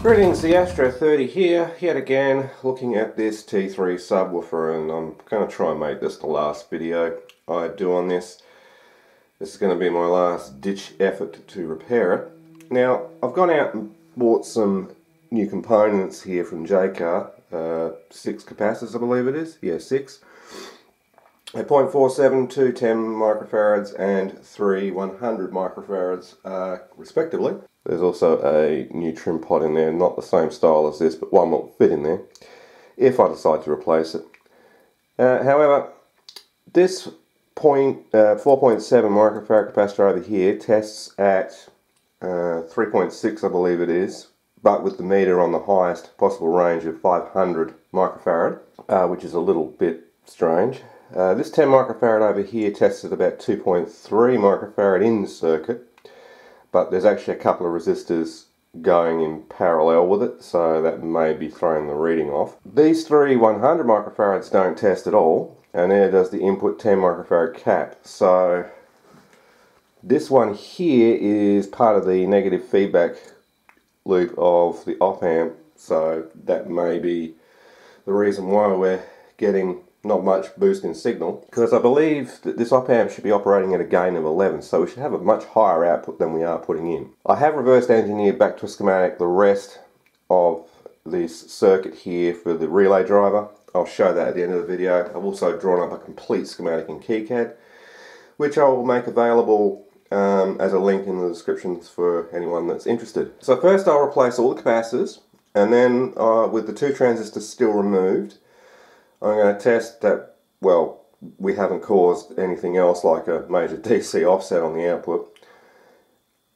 Greetings, the Astro 30 here, yet again looking at this T3 subwoofer, and I'm going to try and make this the last video I do on this. This is going to be my last ditch effort to repair it. Now, I've gone out and bought some new components here from J-Car, 6 capacitors I believe it is, yeah 6. A 0.47, 2 10 microfarads and 3 100 microfarads respectively. There's also a new trim pot in there, not the same style as this, but one will fit in there if I decide to replace it. However, this 4.7 microfarad capacitor over here tests at 3.6 I believe it is, but with the meter on the highest possible range of 500 microfarad, which is a little bit strange. This 10 microfarad over here tests at about 2.3 microfarad in the circuit, but there's actually a couple of resistors going in parallel with it, so that may be throwing the reading off. These 3 100 microfarads don't test at all, and there does the input 10 microfarad cap. So this one here is part of the negative feedback loop of the op amp, so that may be the reason why we're getting not much boost in signal, because I believe that this op amp should be operating at a gain of 11, so we should have a much higher output than we are putting in. I have reverse engineered back to a schematic the rest of this circuit here for the relay driver. I'll show that at the end of the video. I've also drawn up a complete schematic in KiCad, which I will make available as a link in the descriptions for anyone that's interested. So first I'll replace all the capacitors, and then with the 2 transistors still removed, I'm going to test that, well, we haven't caused anything else like a major DC offset on the output,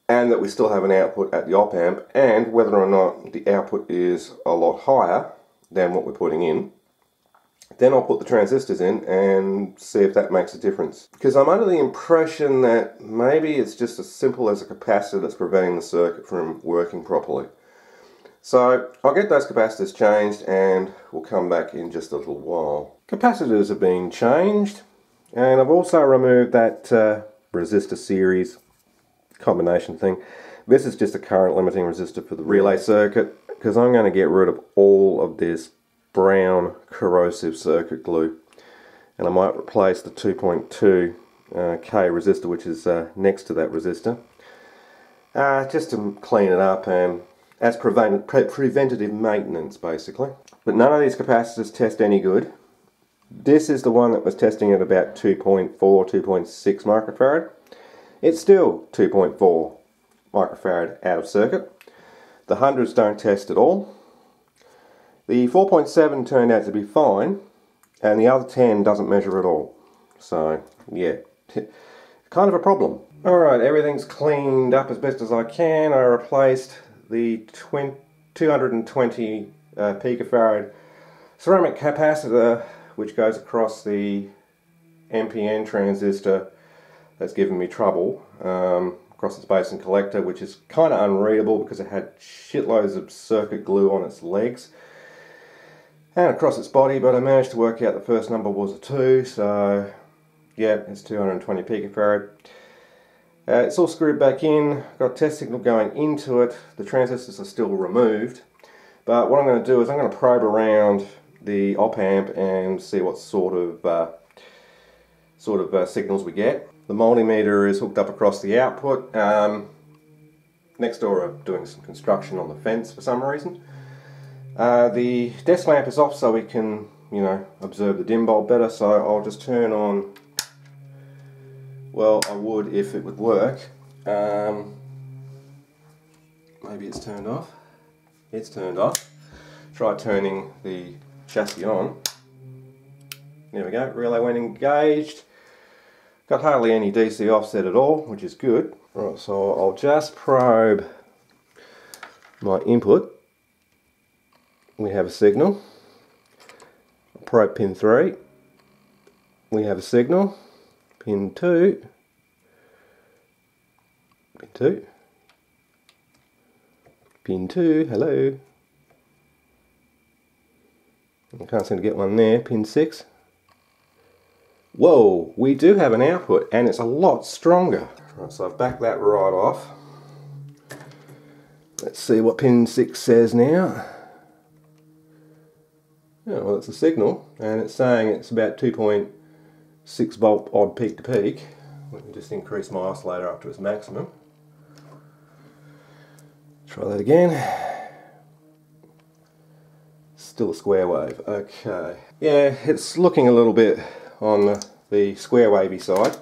and that we still have an output at the op amp, and whether or not the output is a lot higher than what we're putting in. Then I'll put the transistors in and see if that makes a difference. Because I'm under the impression that maybe it's just as simple as a capacitor that's preventing the circuit from working properly. So I'll get those capacitors changed and we'll come back in just a little while. Capacitors have been changed, and I've also removed that resistor series combination thing. This is just a current limiting resistor for the relay circuit, because I'm going to get rid of all of this brown corrosive circuit glue, and I might replace the 2.2 K resistor which is next to that resistor, just to clean it up and as preventative maintenance basically. But none of these capacitors test any good. This is the one that was testing at about 2.4, 2.6 microfarad. It's still 2.4 microfarad out of circuit. The hundreds don't test at all. The 4.7 turned out to be fine, and the other 10 doesn't measure at all. So yeah, kind of a problem. Alright, everything's cleaned up as best as I can. I replaced the 220 picofarad ceramic capacitor which goes across the NPN transistor that's given me trouble, across the space and collector, which is kind of unreadable because it had shitloads of circuit glue on its legs and across its body, but I managed to work out the first number was a 2, so yeah, it's 220 picofarad. It's all screwed back in, got a test signal going into it, the transistors are still removed, but what I'm going to do is I'm going to probe around the op amp and see what sort of signals we get. The multimeter is hooked up across the output. Next door I'm doing some construction on the fence for some reason. The desk lamp is off so we can, you know, observe the dim bulb better, so I'll just turn on, well, I would if it would work. Maybe it's turned off. It's turned off. Try turning the chassis on. There we go, relay went engaged. Got hardly any DC offset at all, which is good. Right, so I'll just probe my input. We have a signal. Probe pin 3. We have a signal. Pin 2. Pin 2. Pin 2, hello. I can't seem to get one there. Pin 6. Whoa, we do have an output, and it's a lot stronger. Right, so I've backed that right off. Let's see what pin 6 says now. Yeah, well, it's a signal, and it's saying it's about 2.6 volt odd peak to peak. Let me just increase my oscillator up to its maximum. Try that again. Still a square wave. Okay. Yeah, it's looking a little bit on the square wavy side,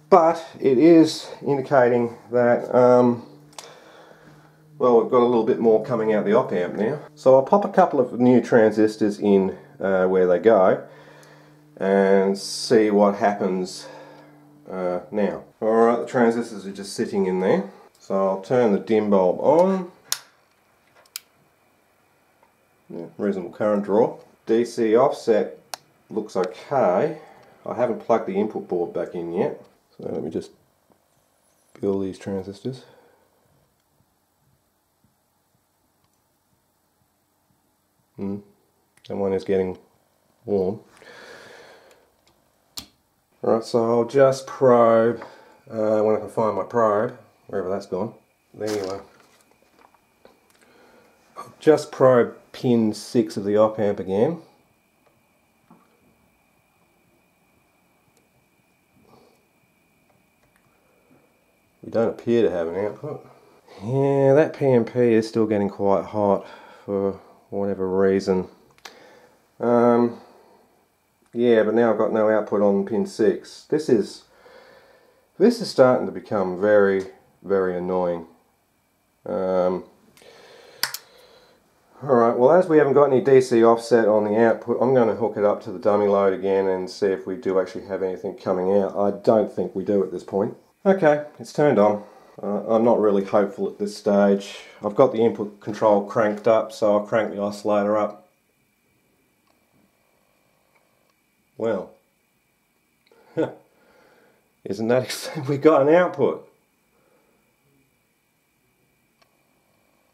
but it is indicating that well, we've got a little bit more coming out the op amp now. So I'll pop a couple of new transistors in where they go and see what happens now. Alright, the transistors are just sitting in there. So I'll turn the dim bulb on. Yeah, reasonable current draw. DC offset looks okay. I haven't plugged the input board back in yet. So let me just fill these transistors. And one is getting warm. Alright, so I'll just probe when I can find my probe, wherever that's gone. Anyway, I'll just probe pin 6 of the op amp again. We don't appear to have an output. Yeah, that PMP is still getting quite hot for whatever reason. Yeah, but now I've got no output on pin 6. This is starting to become very, very annoying. Alright, well, as we haven't got any DC offset on the output, I'm going to hook it up to the dummy load again and see if we do actually have anything coming out. I don't think we do at this point. Okay, it's turned on. I'm not really hopeful at this stage. I've got the input control cranked up, so I'll crank the oscillator up. Well, isn't that we got an output?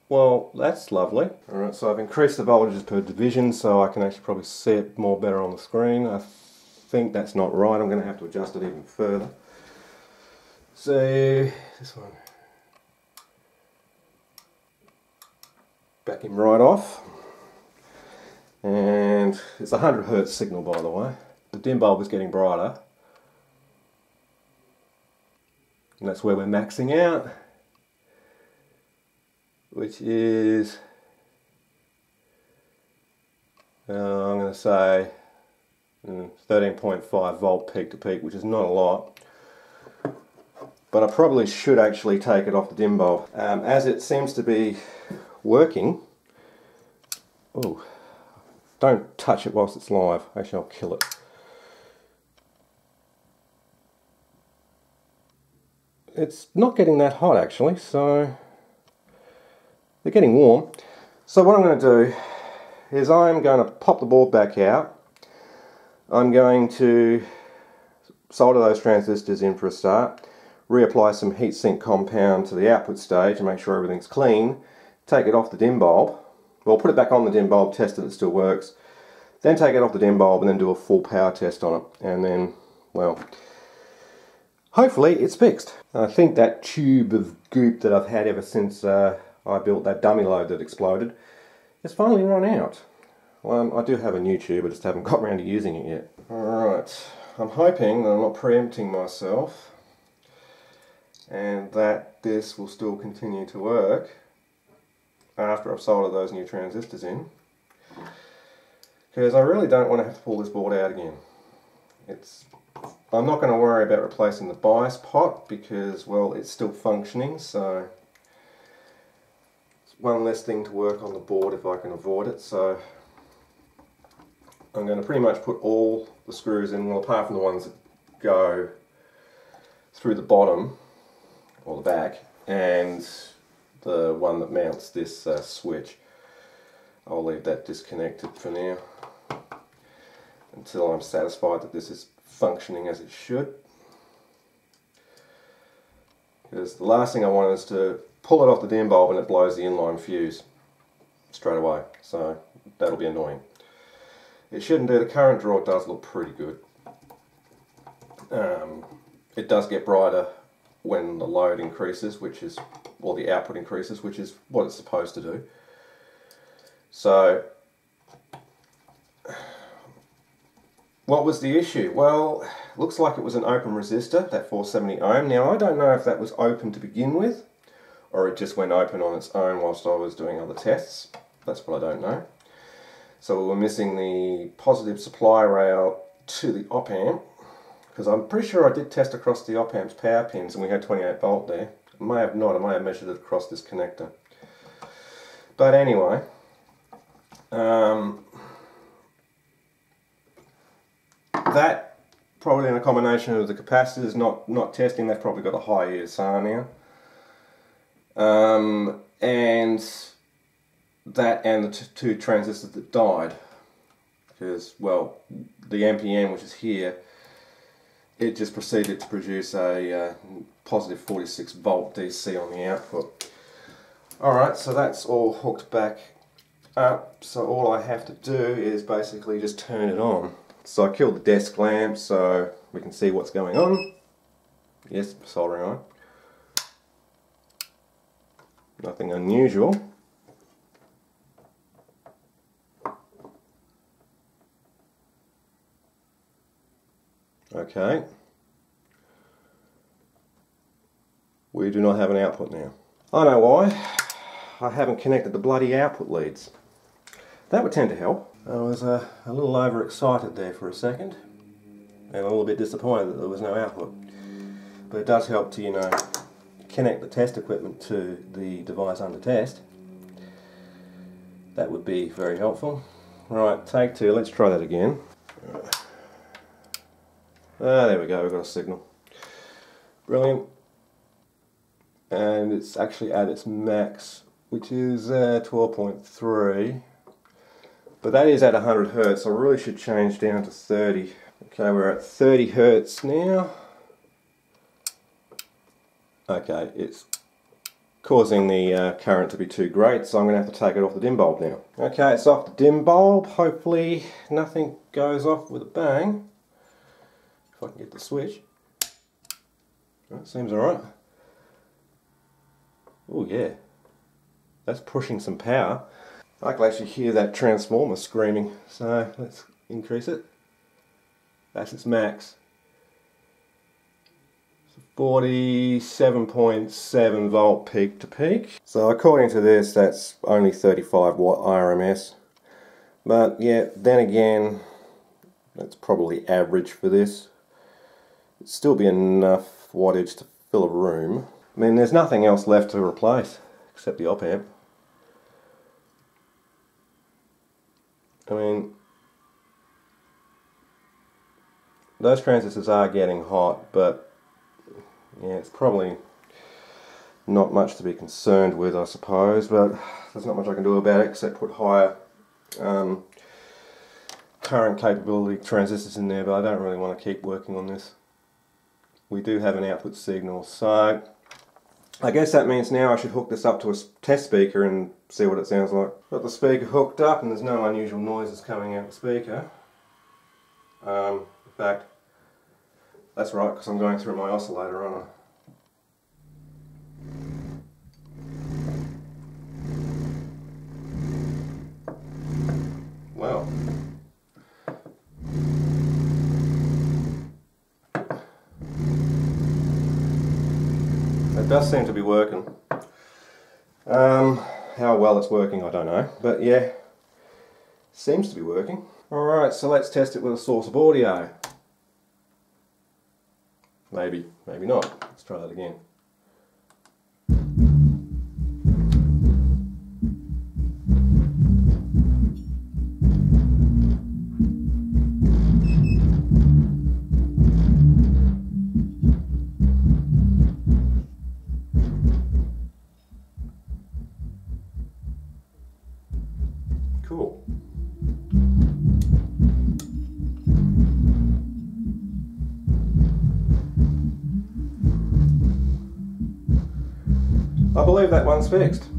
Well, that's lovely. Alright, so I've increased the voltages per division so I can actually probably see it more better on the screen. I think that's not right. I'm going to have to adjust it even further. So, this one. Back him right off. And it's a 100 Hz signal, by the way. The dim bulb is getting brighter. And that's where we're maxing out, which is, I'm going to say 13.5 volt peak to peak, which is not a lot. But I probably should actually take it off the dim bulb. As it seems to be working. Oh, don't touch it whilst it's live. Actually, I'll kill it. It's not getting that hot actually, so they're getting warm. So what I'm going to do is I'm going to pop the board back out. I'm going to solder those transistors in for a start, reapply some heatsink compound to the output stage and make sure everything's clean, take it off the dim bulb, well, put it back on the dim bulb, test that it still works, then take it off the dim bulb and then do a full power test on it, and then, well, hopefully it's fixed. I think that tube of goop that I've had ever since I built that dummy load that exploded has finally run out. Well, I do have a new tube, I just haven't got around to using it yet. Alright, I'm hoping that I'm not preempting myself and that this will still continue to work after I've soldered those new transistors in, because I really don't want to have to pull this board out again. I'm not going to worry about replacing the bias pot because, well, it's still functioning, so it's one less thing to work on the board if I can avoid it. So I'm going to pretty much put all the screws in, well, apart from the ones that go through the bottom or the back, and the one that mounts this switch. I'll leave that disconnected for now until I'm satisfied that this is functioning as it should. Because the last thing I want is to pull it off the dim bulb and it blows the inline fuse straight away. So that'll be annoying. It shouldn't do. The current draw does look pretty good. It does get brighter when the load increases, which is or the output increases, which is what it's supposed to do. So what was the issue? Well, looks like it was an open resistor, that 470 ohm. Now I don't know if that was open to begin with, or it just went open on its own whilst I was doing other tests. That's what I don't know. So we were missing the positive supply rail to the op amp, because I'm pretty sure I did test across the op amp's power pins and we had 28 volt there. I may have not, I may have measured it across this connector. But anyway, that probably in a combination of the capacitors not testing, they've probably got a high ESR now. And that and the two transistors that died, because, well, the MPN, which is here, it just proceeded to produce a positive 46 volt DC on the output. Alright, so that's all hooked back up, so all I have to do is basically just turn it on. So I killed the desk lamp so we can see what's going on. Yes, soldering on. Nothing unusual. Okay. We do not have an output now. I know why. I haven't connected the bloody output leads. That would tend to help. I was a little overexcited there for a second, and a little bit disappointed that there was no output. But it does help to, you know, connect the test equipment to the device under test. That would be very helpful. Right, take two, let's try that again. Ah, there we go, we've got a signal. Brilliant. And it's actually at its max, which is 12.3. But that is at 100 Hertz, so I really should change down to 30. Okay, we're at 30 Hertz now. Okay, it's causing the current to be too great, so I'm going to have to take it off the dim bulb now. Okay, it's off the dim bulb. Hopefully nothing goes off with a bang. If I can get the switch. That seems alright. Oh yeah, that's pushing some power. I can actually hear that transformer screaming, so let's increase it. That's its max. 47.7 volt peak to peak. So according to this, that's only 35 watt RMS. But yeah, then again, that's probably average for this. It'd still be enough wattage to fill a room. I mean, there's nothing else left to replace except the op amp. I mean, those transistors are getting hot, but yeah, it's probably not much to be concerned with, I suppose, but there's not much I can do about it except put higher current capability transistors in there, but I don't really want to keep working on this. We do have an output signal, so I guess that means now I should hook this up to a test speaker and see what it sounds like. Got the speaker hooked up and there's no unusual noises coming out of the speaker. In fact, that's right, because I'm going through my oscillator, aren't I? Well, it does seem to be working. How well it's working, I don't know, but yeah, seems to be working. Alright, so let's test it with a source of audio. Maybe, maybe not. Let's try that again. Cool. I believe that one's fixed.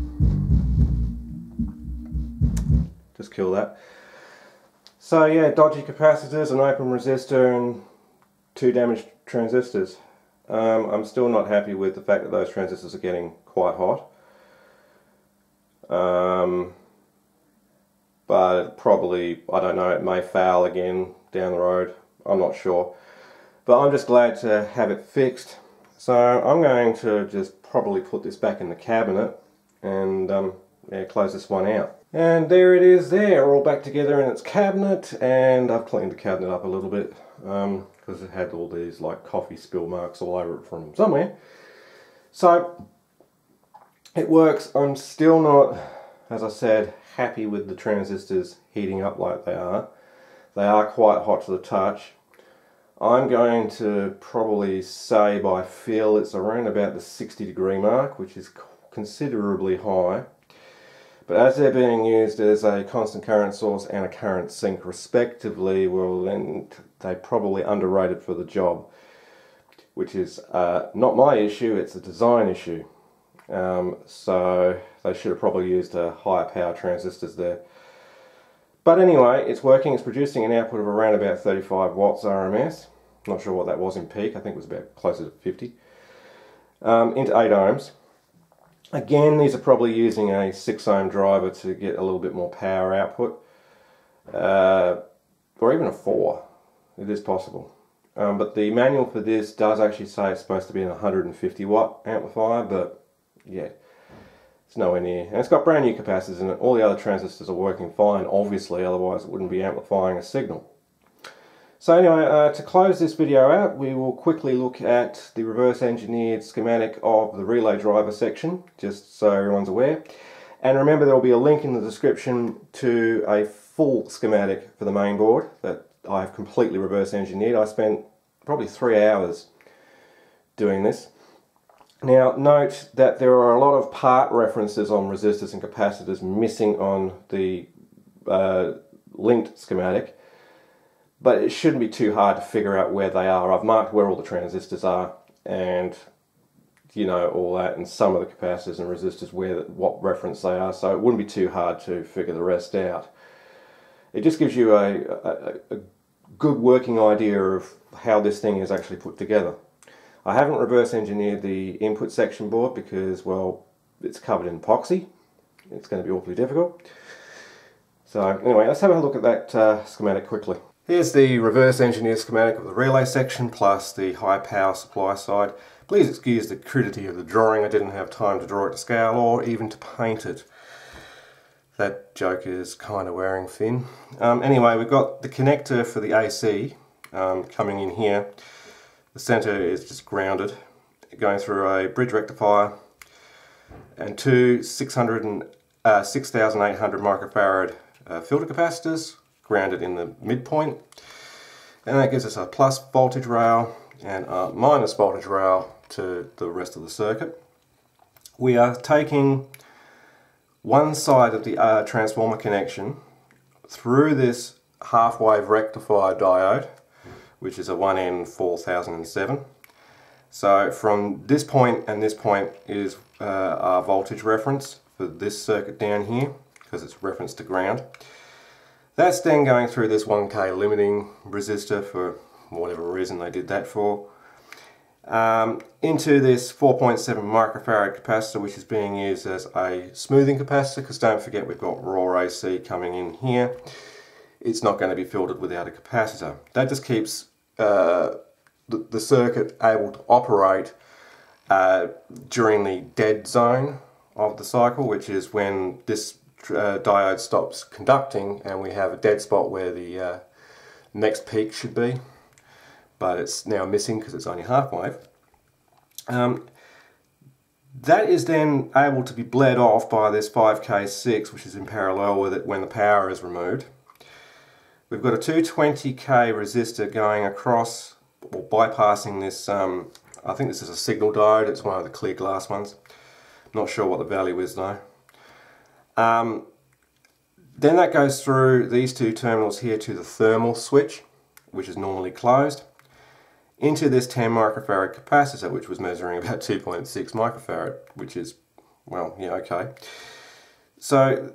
Just kill that. So yeah, dodgy capacitors, an open resistor and 2 damaged transistors. I'm still not happy with the fact that those transistors are getting quite hot. But probably, I don't know, it may fail again down the road. I'm not sure. But I'm just glad to have it fixed. So I'm going to just probably put this back in the cabinet and yeah, close this one out. And there it is there, all back together in its cabinet, and I've cleaned the cabinet up a little bit because it had all these like coffee spill marks all over it from somewhere. So it works. I'm still not, as I said, happy with the transistors heating up like they are. They are quite hot to the touch. I'm going to probably say by feel it's around about the 60-degree mark, which is considerably high. But as they're being used as a constant current source and a current sink respectively, well then they probably underrated for the job, which is not my issue, it's a design issue. So they should have probably used higher power transistors there. But anyway, it's working. It's producing an output of around about 35 watts RMS. Not sure what that was in peak. I think it was about closer to 50. Into 8 ohms. Again, these are probably using a 6 ohm driver to get a little bit more power output. Or even a 4. It is possible. But the manual for this does actually say it's supposed to be an 150 watt amplifier, but yeah, it's nowhere near. And it's got brand new capacitors in it. All the other transistors are working fine, obviously, otherwise it wouldn't be amplifying a signal. So anyway, to close this video out, we will quickly look at the reverse engineered schematic of the relay driver section, just so everyone's aware. And remember, there will be a link in the description to a full schematic for the main board that I've completely reverse engineered. I spent probably 3 hours doing this. Now note that there are a lot of part references on resistors and capacitors missing on the linked schematic, but it shouldn't be too hard to figure out where they are. I've marked where all the transistors are and you know all that, and some of the capacitors and resistors what reference they are, so it wouldn't be too hard to figure the rest out. It just gives you a good working idea of how this thing is actually put together. I haven't reverse engineered the input section board because, well, it's covered in epoxy. It's going to be awfully difficult. So anyway, let's have a look at that schematic quickly. Here's the reverse engineered schematic of the relay section plus the high power supply side. Please excuse the crudity of the drawing. I didn't have time to draw it to scale or even to paint it. That joke is kind of wearing thin. Anyway, we've got the connector for the AC coming in here. The center is just grounded, going through a bridge rectifier and two 6,800 microfarad filter capacitors grounded in the midpoint. And that gives us a plus voltage rail and a minus voltage rail to the rest of the circuit. We are taking one side of the transformer connection through this half-wave rectifier diode, which is a 1N4007. So from this point and this point is our voltage reference for this circuit down here, because it's referenced to ground. That's then going through this 1K limiting resistor for whatever reason they did that for, into this 4.7 microfarad capacitor, which is being used as a smoothing capacitor, because don't forget we've got raw AC coming in here. It's not going to be filtered without a capacitor. That just keeps the circuit able to operate during the dead zone of the cycle, which is when this diode stops conducting and we have a dead spot where the next peak should be, but it's now missing because it's only half wave. That is then able to be bled off by this 5K6, which is in parallel with it when the power is removed. We've got a 220K resistor going across, or bypassing this, I think this is a signal diode, it's one of the clear glass ones. Not sure what the value is though. Then that goes through these two terminals here to the thermal switch, which is normally closed, into this 10 microfarad capacitor, which was measuring about 2.6 microfarad, which is, well, yeah, okay. So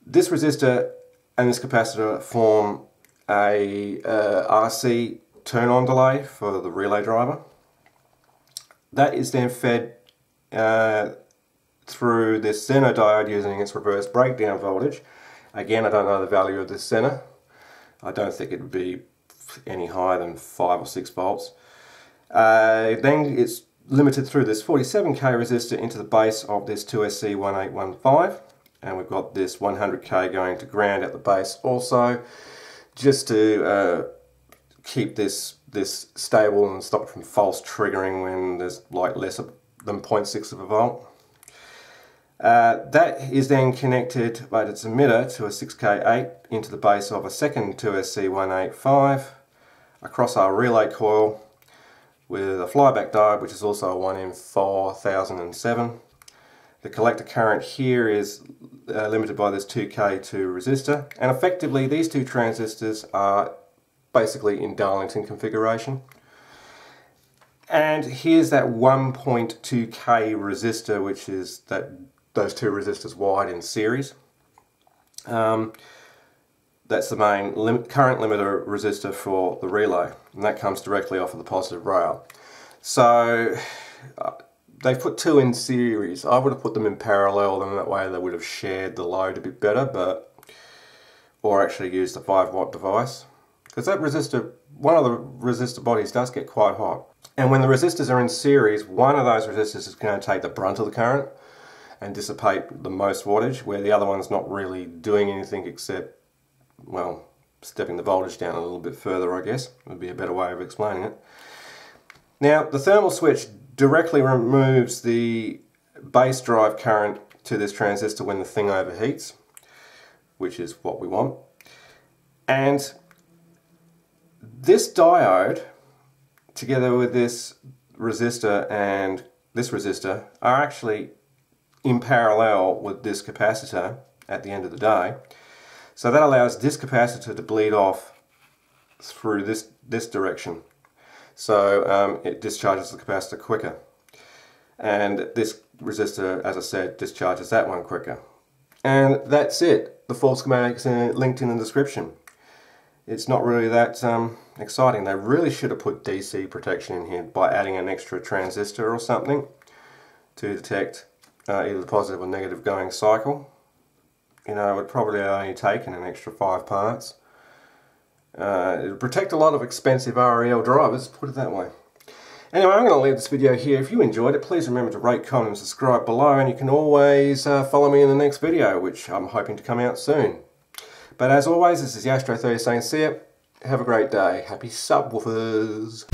this resistor and this capacitor form a RC turn-on delay for the relay driver. That is then fed through this Zener diode using its reverse breakdown voltage. Again, I don't know the value of this Zener. I don't think it would be any higher than 5 or 6 volts. Then it's limited through this 47k resistor into the base of this 2SC1815, and we've got this 100k going to ground at the base also, just to keep this stable and stop it from false triggering when there's like less than 0.6 of a volt. That is then connected by its emitter to a 6K8 into the base of a second 2SC185 across our relay coil with a flyback diode, which is also a 1M4007. The collector current here is limited by this 2K2 resistor, and effectively these two transistors are basically in Darlington configuration. And here's that 1.2K resistor, which is those two resistors wide in series. That's the main current limiter resistor for the relay, and that comes directly off of the positive rail. So they've put two in series. I would have put them in parallel, and that way they would have shared the load a bit better, or actually used a 5-watt device. Because that resistor, one of the resistor bodies does get quite hot. And when the resistors are in series, one of those resistors is going to take the brunt of the current and dissipate the most wattage, where the other one's not really doing anything except, well, stepping the voltage down a little bit further, I guess, would be a better way of explaining it. Now, the thermal switch directly removes the base drive current to this transistor when the thing overheats, which is what we want. And this diode, together with this resistor and this resistor, are actually in parallel with this capacitor at the end of the day. So that allows this capacitor to bleed off through this direction. So it discharges the capacitor quicker. And this resistor, as I said, discharges that one quicker. And that's it. The full schematic's linked in the description. It's not really that exciting. They really should have put DC protection in here by adding an extra transistor or something to detect either the positive or negative going cycle. You know, it would probably only taken an extra 5 parts. It would protect a lot of expensive REL drivers, put it that way. Anyway, I'm going to leave this video here. If you enjoyed it, please remember to rate, comment and subscribe below, and you can always follow me in the next video, which I'm hoping to come out soon. But as always, this is Yastro30 saying see ya, have a great day, happy subwoofers.